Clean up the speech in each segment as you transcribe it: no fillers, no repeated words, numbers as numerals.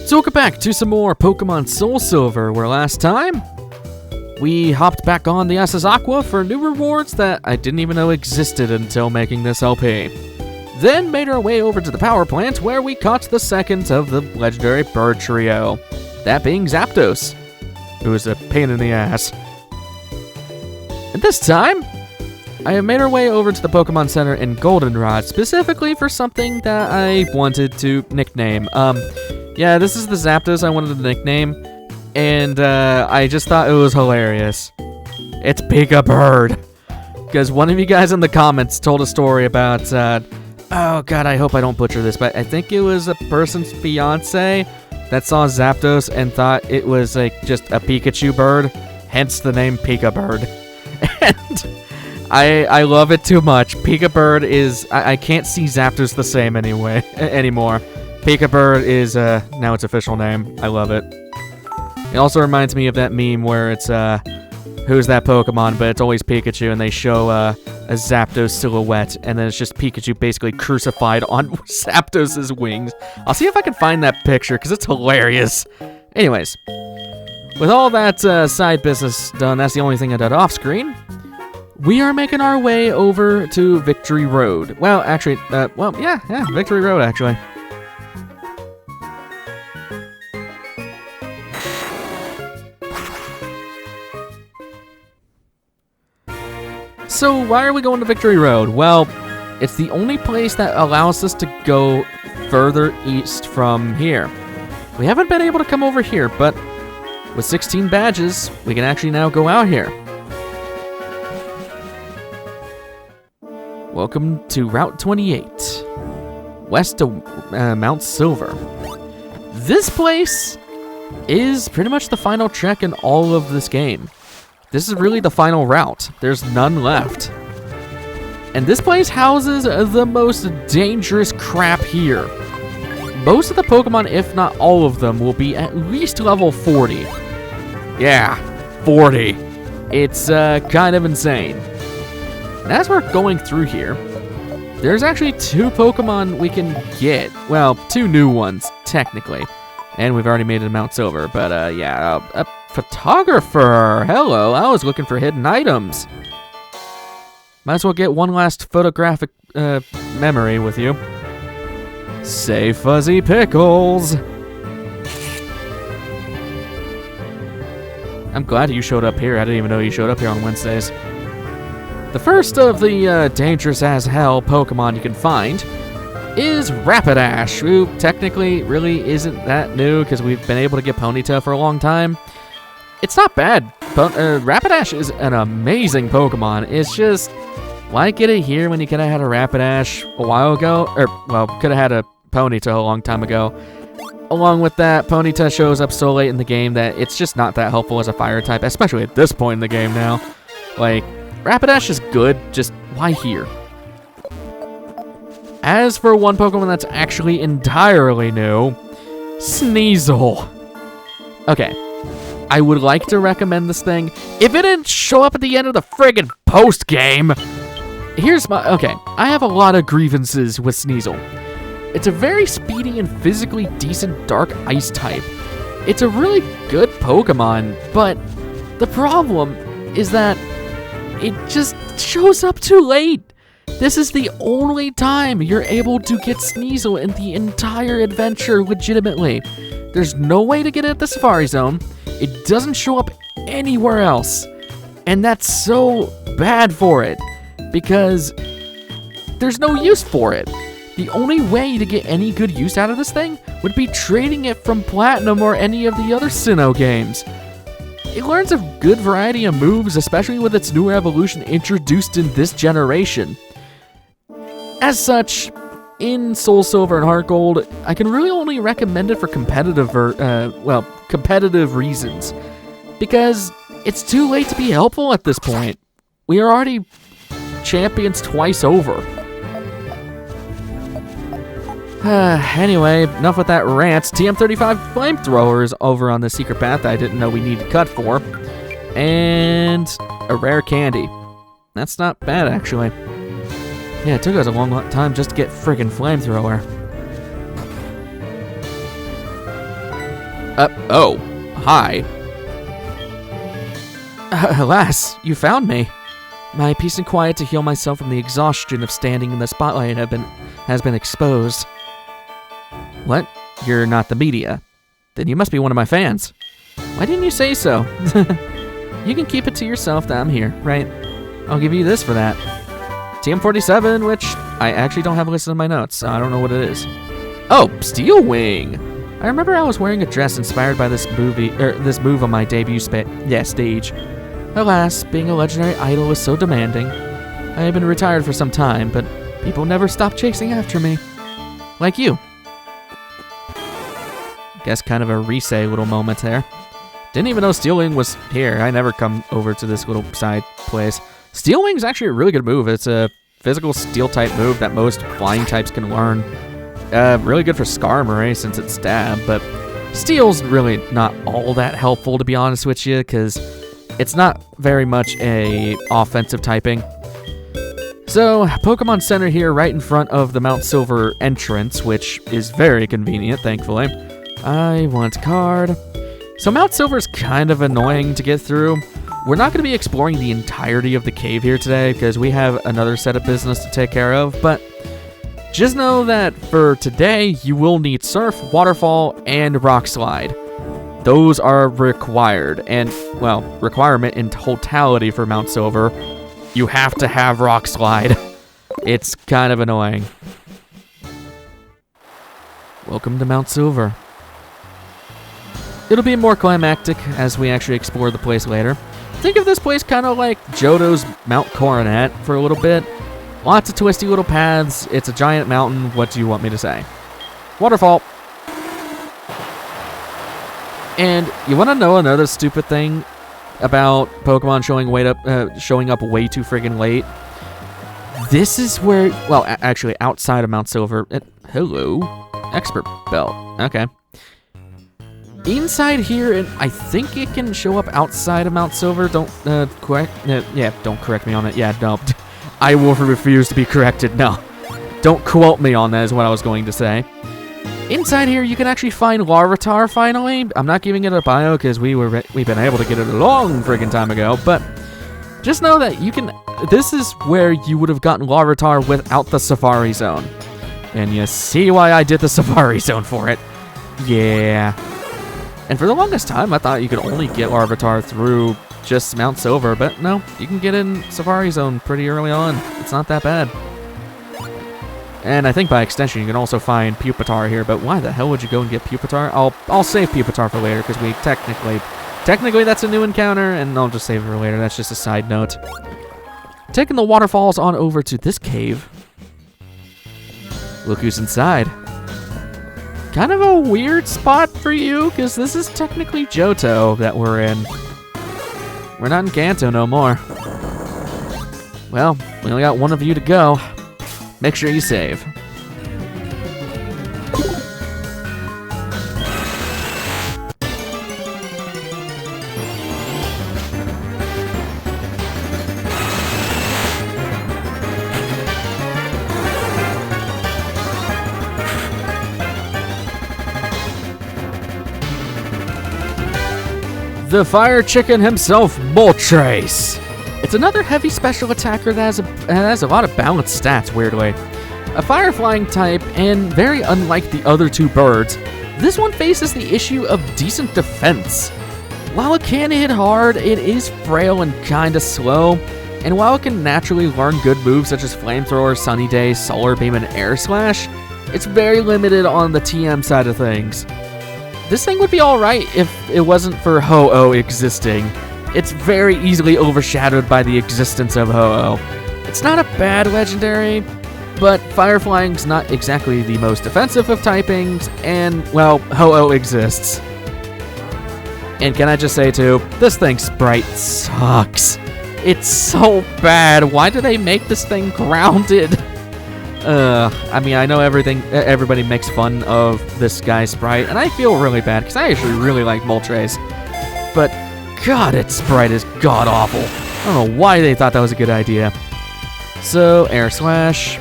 So welcome back to some more Pokemon SoulSilver, where last time we hopped back on the SS Aqua for new rewards that I didn't even know existed until making this LP. Then made our way over to the power plant where we caught the second of the legendary bird trio, that being Zapdos, who is a pain in the ass. And this time, I have made our way over to the Pokemon Center in Goldenrod, specifically for something that I wanted to nickname. Yeah, this is the Zapdos I wanted to nickname, and I just thought it was hilarious. It's Peekabird. Because one of you guys in the comments told a story about, oh god, I hope I don't butcher this, but I think it was a person's fiance that saw Zapdos and thought it was like just a Pikachu bird, hence the name Peekabird. And I love it too much. Peekabird is, I can't see Zapdos the same anymore. Peekabird is now its official name. I love it. It also reminds me of that meme where it's who's that Pokemon, but it's always Pikachu, and they show a Zapdos silhouette, and then it's just Pikachu basically crucified on Zapdos's wings. I'll see if I can find that picture because it's hilarious. Anyways, with all that side business done, that's the only thing I did off screen. We are making our way over to Victory Road. Well, actually, yeah, Victory Road actually. So why are we going to Victory Road? Well, it's the only place that allows us to go further east from here. We haven't been able to come over here, but with 16 badges, we can actually now go out here. Welcome to Route 28, west of Mount Silver. This place is pretty much the final trek in all of this game. This is really the final route. There's none left. And this place houses the most dangerous crap here. Most of the Pokemon, if not all of them, will be at least level 40. Yeah, 40. It's kind of insane. And as we're going through here, there's actually 2 Pokemon we can get. Well, 2 new ones, technically. And we've already made it to Mount Silver, but yeah, a photographer! Hello, I was looking for hidden items. Might as well get one last photographic memory with you. Say Fuzzy Pickles! I'm glad you showed up here. I didn't even know you showed up here on Wednesdays. The first of the dangerous as hell Pokemon you can find is Rapidash, who technically really isn't that new because we've been able to get Ponyta for a long time. It's not bad. Rapidash is an amazing Pokemon. It's just, why get it here when you could have had a Rapidash a while ago? Or, well, could have had a Ponyta a long time ago. Along with that, Ponyta shows up so late in the game that it's just not that helpful as a fire type, especially at this point in the game now. Like, Rapidash is good, just why here? As for one Pokemon that's actually entirely new, Sneasel. Okay, I would like to recommend this thing. If it didn't show up at the end of the friggin' post-game, here's my... Okay, I have a lot of grievances with Sneasel. It's a very speedy and physically decent Dark Ice type. It's a really good Pokemon, but the problem is that it just shows up too late. This is the only time you're able to get Sneasel in the entire adventure legitimately. There's no way to get it at the Safari Zone. It doesn't show up anywhere else. And that's so bad for it, because there's no use for it. The only way to get any good use out of this thing would be trading it from Platinum or any of the other Sinnoh games. It learns a good variety of moves, especially with its newer evolution introduced in this generation. As such, in SoulSilver and Heart Gold, I can really only recommend it for competitive reasons, because it's too late to be helpful at this point. We are already champions twice over. Anyway, enough with that rant. TM35 flamethrowers over on the secret path that I didn't know we needed to cut for. And a rare candy. That's not bad, actually. Yeah, it took us a long time just to get friggin' flamethrower. Oh, hi. Alas, you found me. My peace and quiet to heal myself from the exhaustion of standing in the spotlight has been exposed. What? You're not the media. Then you must be one of my fans. Why didn't you say so? You can keep it to yourself that I'm here, right? I'll give you this for that. TM47, which I actually don't have listed in my notes, so I don't know what it is. Oh, Steel Wing! I remember I was wearing a dress inspired by this move on my debut stage. Alas, being a legendary idol is so demanding. I have been retired for some time, but people never stop chasing after me. Like you. Guess kind of a Risei little moment there. Didn't even know Steel Wing was here. I never come over to this little side place. Steel Wing's actually a really good move. It's a physical steel type move that most flying types can learn. Really good for Skarmory since it's stab, but Steel's really not all that helpful, to be honest with you, because it's not very much a offensive typing. So, Pokemon Center here right in front of the Mount Silver entrance, which is very convenient, thankfully. I want a card. So Mount Silver's kind of annoying to get through. We're not going to be exploring the entirety of the cave here today because we have another set of business to take care of, but just know that for today, you will need Surf, Waterfall, and Rock Slide. Those are required, and, well, requirement in totality for Mount Silver. You have to have Rock Slide. It's kind of annoying. Welcome to Mount Silver. It'll be more climactic as we actually explore the place later. Think of this place kind of like Johto's Mount Coronet for a little bit. Lots of twisty little paths. It's a giant mountain. What do you want me to say? Waterfall. And you want to know another stupid thing about Pokemon showing up way too friggin' late? This is where, well, actually outside of Mount Silver. Hello, Expert Belt. Okay. Inside here, and I think it can show up outside of Mount Silver. Don't don't correct me on it. Yeah, no. I will refuse to be corrected. No. Don't quote me on that is what I was going to say. Inside here, you can actually find Larvitar finally. I'm not giving it a bio because we've been able to get it a long friggin' time ago, but just know that you can. This is where you would have gotten Larvitar without the Safari Zone. And you see why I did the Safari Zone for it. Yeah. And for the longest time, I thought you could only get Larvitar through just Mount Silver, but no, you can get in Safari Zone pretty early on. It's not that bad. And I think by extension, you can also find Pupitar here, but why the hell would you go and get Pupitar? I'll save Pupitar for later, because we technically that's a new encounter, and I'll just save it for later. That's just a side note. Taking the waterfalls on over to this cave. Look who's inside. Kind of a weird spot for you, because this is technically Johto that we're in. We're not in Kanto no more. Well, we only got one of you to go. Make sure you save. The Fire Chicken himself, Moltres. It's another heavy special attacker that has a lot of balanced stats, weirdly. A fire flying type, and very unlike the other two birds, this one faces the issue of decent defense. While it can hit hard, it is frail and kinda slow, and while it can naturally learn good moves such as Flamethrower, Sunny Day, Solar Beam, and Air Slash, it's very limited on the TM side of things. This thing would be alright if it wasn't for Ho-Oh existing. It's very easily overshadowed by the existence of Ho-Oh. It's not a bad legendary, but Fire Flying's not exactly the most defensive of typings, and, well, Ho-Oh exists. And can I just say, too, this thing's sprite sucks. It's so bad. Why do they make this thing grounded? I mean, I know everybody makes fun of this guy's sprite, and I feel really bad, because I actually really like Moltres. But, God, its sprite is god-awful. I don't know why they thought that was a good idea. So, Air Slash.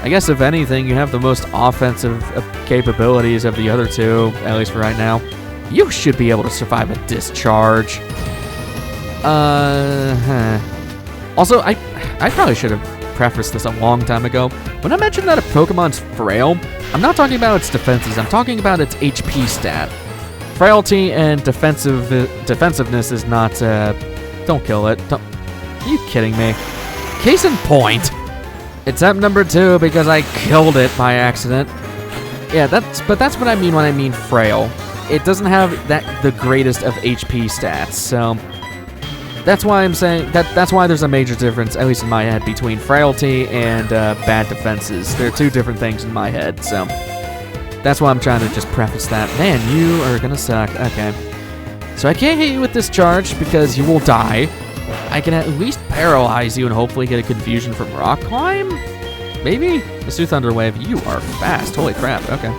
I guess, if anything, you have the most offensive capabilities of the other two, at least for right now. You should be able to survive a discharge. Also, I probably should have prefaced this a long time ago. When I mentioned that a Pokemon's frail, I'm not talking about its defenses, I'm talking about its HP stat. Frailty and defensiveness is not, don't kill it. Are you kidding me? Case in point, attempt number 2 because I killed it by accident. Yeah, that's what I mean when I mean frail. It doesn't have the greatest of HP stats, so that's why I'm saying that's why there's a major difference, at least in my head, between frailty and bad defenses. They're two different things in my head, so that's why I'm trying to just preface that. Man, you are gonna suck. Okay, so I can't hit you with this charge because you will die. I can at least paralyze you and hopefully get a confusion from rock climb. Maybe Pursue Thunder Wave. You are fast. Holy crap. Okay.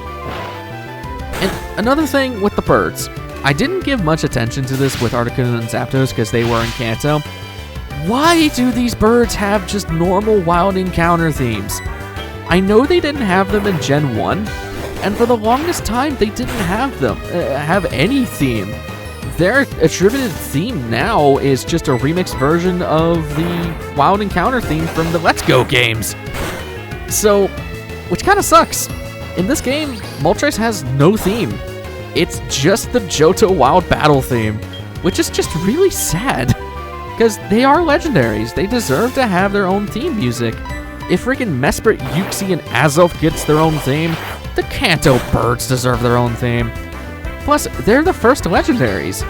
And another thing with the birds. I didn't give much attention to this with Articuno and Zapdos because they were in Kanto. Why do these birds have just normal wild encounter themes? I know they didn't have them in Gen 1, and for the longest time they didn't have any theme. Their attributed theme now is just a remixed version of the wild encounter theme from the Let's Go games. So, which kind of sucks. In this game, Moltres has no theme. It's just the Johto Wild Battle theme, which is just really sad, because they are legendaries. They deserve to have their own theme music. If freaking Mesprit, Uxie, and Azelf gets their own theme, the Kanto birds deserve their own theme. Plus, they're the first legendaries.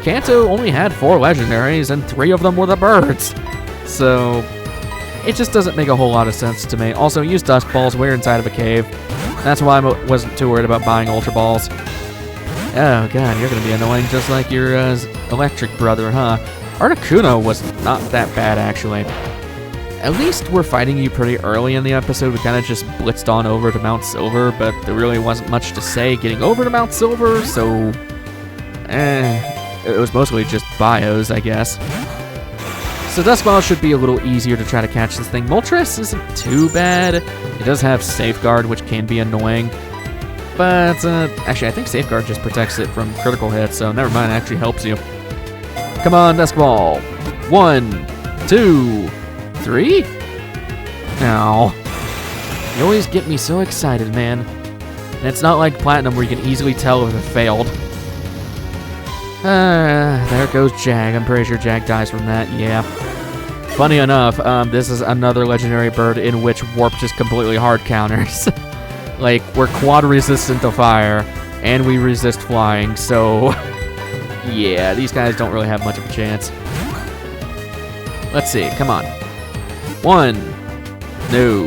Kanto only had 4 legendaries, and 3 of them were the birds. So, it just doesn't make a whole lot of sense to me. Also, use Dusk Balls. We're inside of a cave. That's why I wasn't too worried about buying Ultra Balls. Oh god, you're gonna be annoying just like your electric brother, huh? Articuno was not that bad, actually. At least we're fighting you pretty early in the episode. We kind of just blitzed on over to Mount Silver, but there really wasn't much to say getting over to Mount Silver, so... it was mostly just bios, I guess. So Duskball should be a little easier to try to catch this thing. Moltres isn't too bad. It does have Safeguard, which can be annoying. But, actually, I think Safeguard just protects it from critical hits, so never mind, it actually helps you. Come on, Duskball. 1, 2, 3? Ow. You always get me so excited, man. And it's not like Platinum where you can easily tell if it failed. There goes Jag. I'm pretty sure Jag dies from that, yeah. Funny enough, this is another legendary bird in which Warp just completely hard counters. Like, we're quad resistant to fire, and we resist flying, so... yeah, these guys don't really have much of a chance. Let's see, come on. 1. No.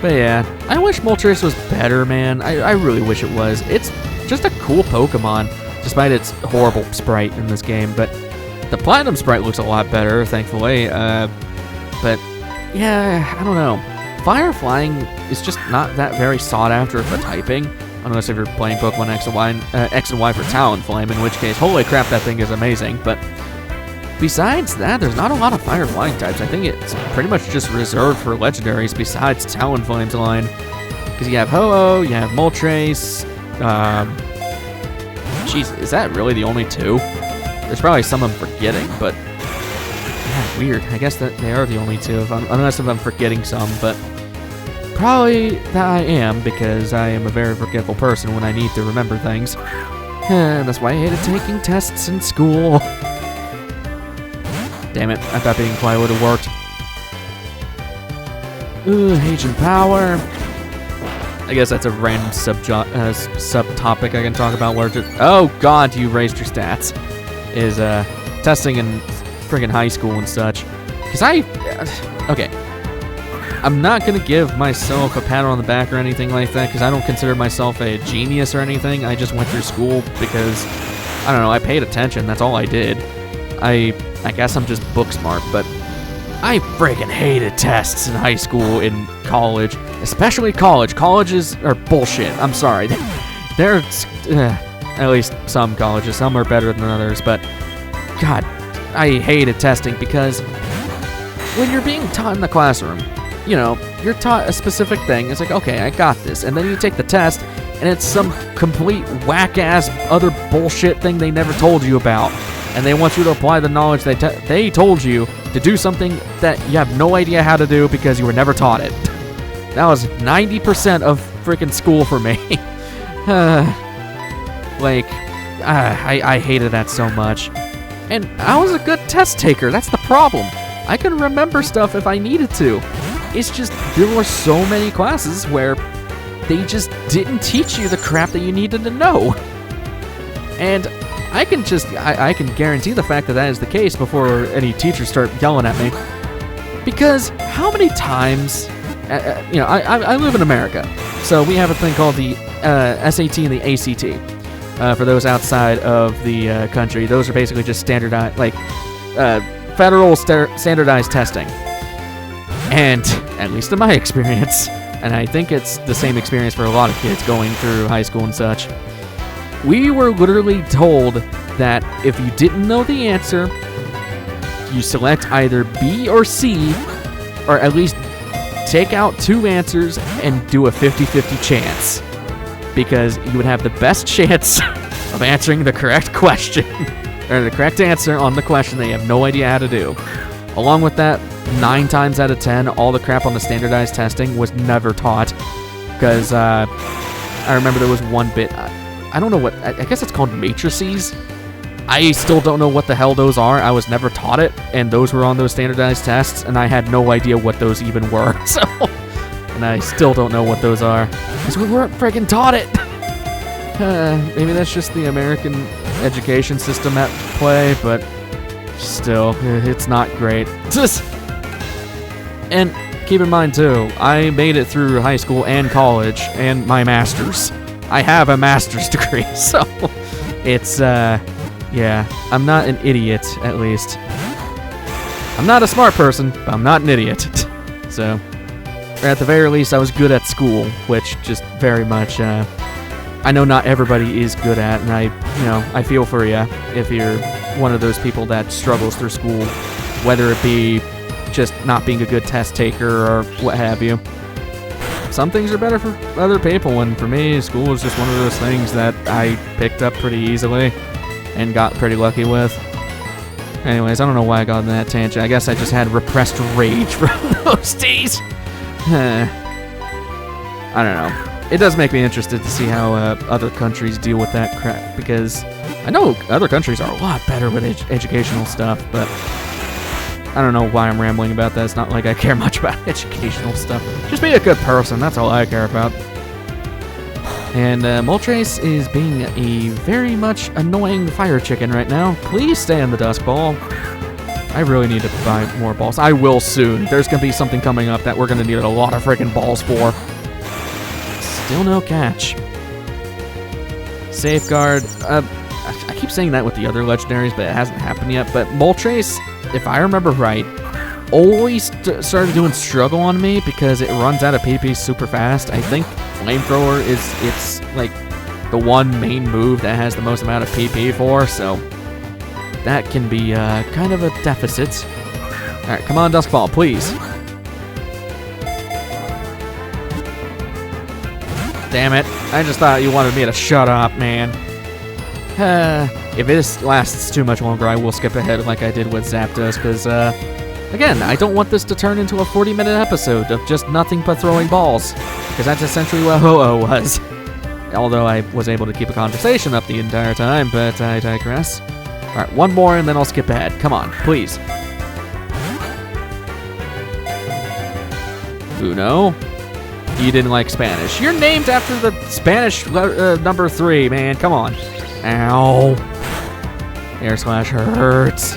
But yeah, I wish Moltres was better, man. I really wish it was. It's just a cool Pokemon, despite its horrible sprite in this game, but the Platinum sprite looks a lot better, thankfully. But, yeah, I don't know. Fire flying is just not that very sought after for typing, unless if you're playing Pokemon X and Y for Talonflame, in which case, holy crap, that thing is amazing. But besides that, there's not a lot of fire flying types. I think it's pretty much just reserved for legendaries besides Talonflame's line. Because you have Ho-Oh, you have Moltres, jeez, is that really the only 2? There's probably some I'm forgetting, but yeah, weird. I guess that they are the only 2, unless if I'm forgetting some, but probably that I am, because I am a very forgetful person when I need to remember things. That's why I hated taking tests in school. Damn it, I thought being quiet would have worked. Ooh, Agent Power. I guess that's a random subtopic I can talk about where just... oh god, you raised your stats. Is, testing in friggin' high school and such. Because okay. I'm not gonna give myself a pat on the back or anything like that, because I don't consider myself a genius or anything. I just went through school because, I don't know, I paid attention. That's all I did. I guess I'm just book smart, but I friggin' hated tests in high school and college. Especially college. Colleges are bullshit. I'm sorry. They're, at least some colleges. Some are better than others, but god, I hated testing because when you're being taught in the classroom, you know, you're taught a specific thing. It's like, okay, I got this. And then you take the test, and it's some complete whack-ass other bullshit thing they never told you about. And they want you to apply the knowledge they told you to do something that you have no idea how to do because you were never taught it. That was 90% of freaking school for me. I hated that so much. And I was a good test taker, that's the problem. I could remember stuff if I needed to. It's just, there were so many classes where they just didn't teach you the crap that you needed to know. And I can guarantee the fact that is the case before any teachers start yelling at me. Because how many times, I live in America, so we have a thing called the SAT and the ACT. For those outside of the country, those are basically just standardized, federal standardized testing. And at least in my experience, and I think it's the same experience for a lot of kids going through high school and such, we were literally told that if you didn't know the answer, you select either B or C, or at least take out 2 answers and do a 50-50 chance. Because you would have the best chance of answering the correct question, or the correct answer on the question that you have no idea how to do. Along with that, 9 times out of 10, all the crap on the standardized testing was never taught. Because I remember there was one bit, I don't know what, I guess it's called matrices. I still don't know what the hell those are. I was never taught it, and those were on those standardized tests, and I had no idea what those even were. So, and I still don't know what those are, because we weren't friggin' taught it. Maybe that's just the American education system at play, but still, it's not great. And keep in mind, too, I made it through high school and college, and my master's. I have a master's degree, so it's, yeah, I'm not an idiot, at least. I'm not a smart person, but I'm not an idiot. So, at the very least, I was good at school, which just very much, I know not everybody is good at, and I feel for you if you're one of those people that struggles through school, whether it be just not being a good test taker or what have you. Some things are better for other people, and for me, school is just one of those things that I picked up pretty easily and got pretty lucky with. Anyways, I don't know why I got on that tangent. I guess I just had repressed rage from those days. I don't know. It does make me interested to see how other countries deal with that crap, because I know other countries are a lot better with educational stuff, but I don't know why I'm rambling about that. It's not like I care much about educational stuff. Just be a good person, that's all I care about. And Moltres is being a very much annoying fire chicken right now. Please stay in the dust ball. I really need to buy more balls. I will soon. There's going to be something coming up that we're going to need a lot of freaking balls for. Still no catch. Safeguard. I keep saying that with the other legendaries, but it hasn't happened yet. But Moltres, if I remember right, always started doing struggle on me because it runs out of PP super fast. I think Flamethrower it's like the one main move that has the most amount of PP for, so that can be kind of a deficit. Alright, come on, Duskball, please. Damn it. I just thought you wanted me to shut up, man. If this lasts too much longer, I will skip ahead like I did with Zapdos, because, again, I don't want this to turn into a 40-minute episode of just nothing but throwing balls, because that's essentially what Ho-Oh was. Although I was able to keep a conversation up the entire time, but I digress. Alright, one more and then I'll skip ahead. Come on, please. Uno. You didn't like Spanish. You're named after the Spanish number 3, man. Come on. Ow. Air Slash hurts.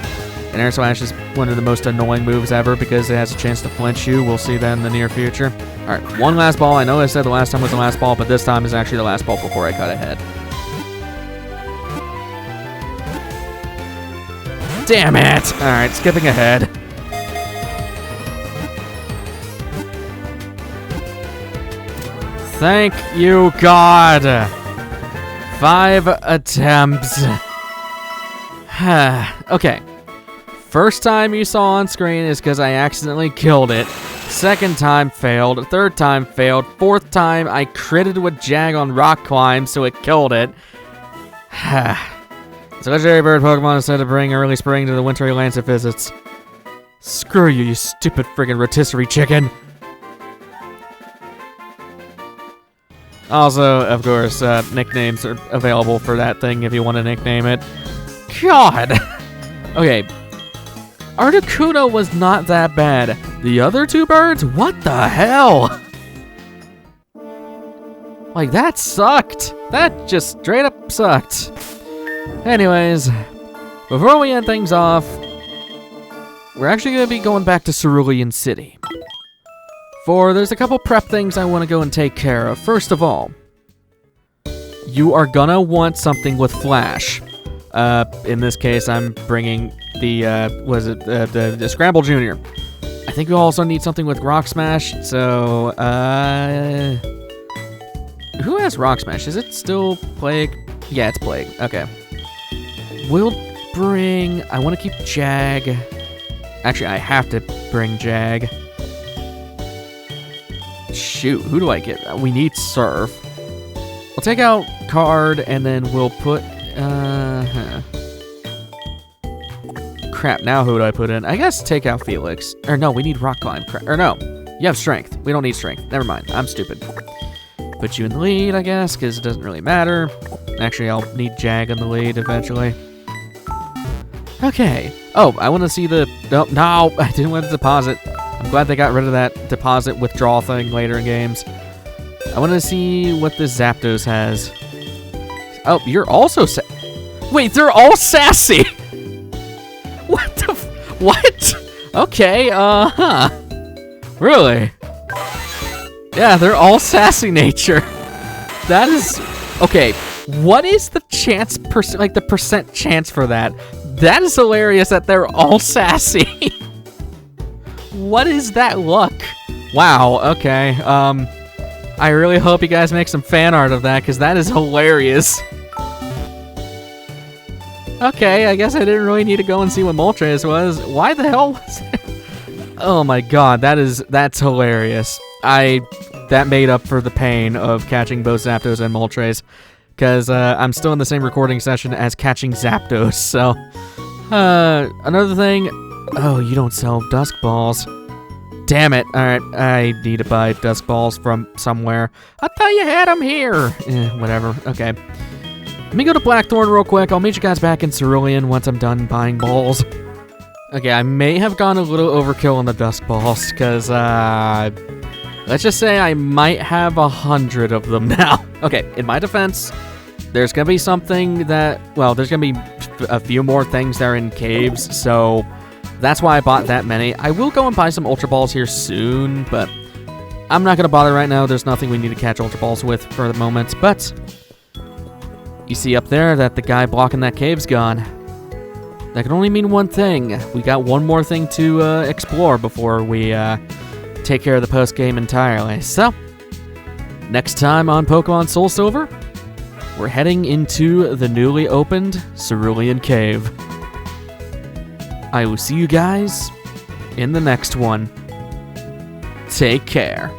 And Air Slash is one of the most annoying moves ever because it has a chance to flinch you. We'll see that in the near future. Alright, one last ball. I know I said the last time was the last ball, but this time is actually the last ball before I cut ahead. Damn it! Alright, skipping ahead. Thank you, God! 5 attempts. Okay. First time you saw on screen is because I accidentally killed it. Second time failed. Third time failed. Fourth time I critted with Jag on rock climb, so it killed it. It's a legendary bird Pokemon is said to bring early spring to the wintry lands it visits. Screw you, you stupid friggin' rotisserie chicken. Also, of course, nicknames are available for that thing if you want to nickname it. God! Okay. Articuno was not that bad. The other two birds? What the hell? Like, that sucked. That just straight up sucked. Anyways, before we end things off, we're actually going to be going back to Cerulean City. There's a couple prep things I want to go and take care of. First of all, you are gonna want something with Flash. In this case, I'm bringing the, the Scramble Jr. I think we also need something with Rock Smash, so, who has Rock Smash? Is it still Plague? Yeah, it's Plague. Okay. We'll bring... I want to keep Jag. Actually, I have to bring Jag. Shoot, who do I get? We need Surf. We'll take out Card, and then we'll put... Crap, now who do I put in? I guess take out Felix. Or no, we need Rock Climb. Or no, you have Strength. We don't need Strength. Never mind, I'm stupid. Put you in the lead, I guess, because it doesn't really matter. Actually, I'll need Jag in the lead eventually. Okay. Oh, I want to see the... No, I didn't want to deposit. I'm glad they got rid of that deposit withdrawal thing later in games. I want to see what this Zapdos has. Oh, you're also wait, they're all sassy! What the what? Okay, Really? Yeah, they're all sassy nature. That is... Okay, what is the chance, like the percent chance for that? That is hilarious that they're all sassy. What is that luck? Wow, okay. I really hope you guys make some fan art of that, because that is hilarious. Okay, I guess I didn't really need to go and see what Moltres was. Why the hell was it? Oh my god, that's hilarious. That made up for the pain of catching both Zapdos and Moltres, because I'm still in the same recording session as catching Zapdos, so... another thing... Oh, you don't sell Dusk Balls. Damn it. Alright, I need to buy Dusk Balls from somewhere. I thought you had them here. Whatever. Okay. Let me go to Blackthorn real quick. I'll meet you guys back in Cerulean once I'm done buying balls. Okay, I may have gone a little overkill on the Dusk Balls, because, let's just say I might have 100 of them now. Okay, in my defense, there's gonna be something that... Well, there's gonna be a few more things that are in caves, so... That's why I bought that many. I will go and buy some Ultra Balls here soon, but I'm not going to bother right now. There's nothing we need to catch Ultra Balls with for the moment, but you see up there that the guy blocking that cave's gone. That can only mean one thing. We got one more thing to explore before we take care of the post-game entirely. So, next time on Pokemon SoulSilver, we're heading into the newly opened Cerulean Cave. I will see you guys in the next one. Take care.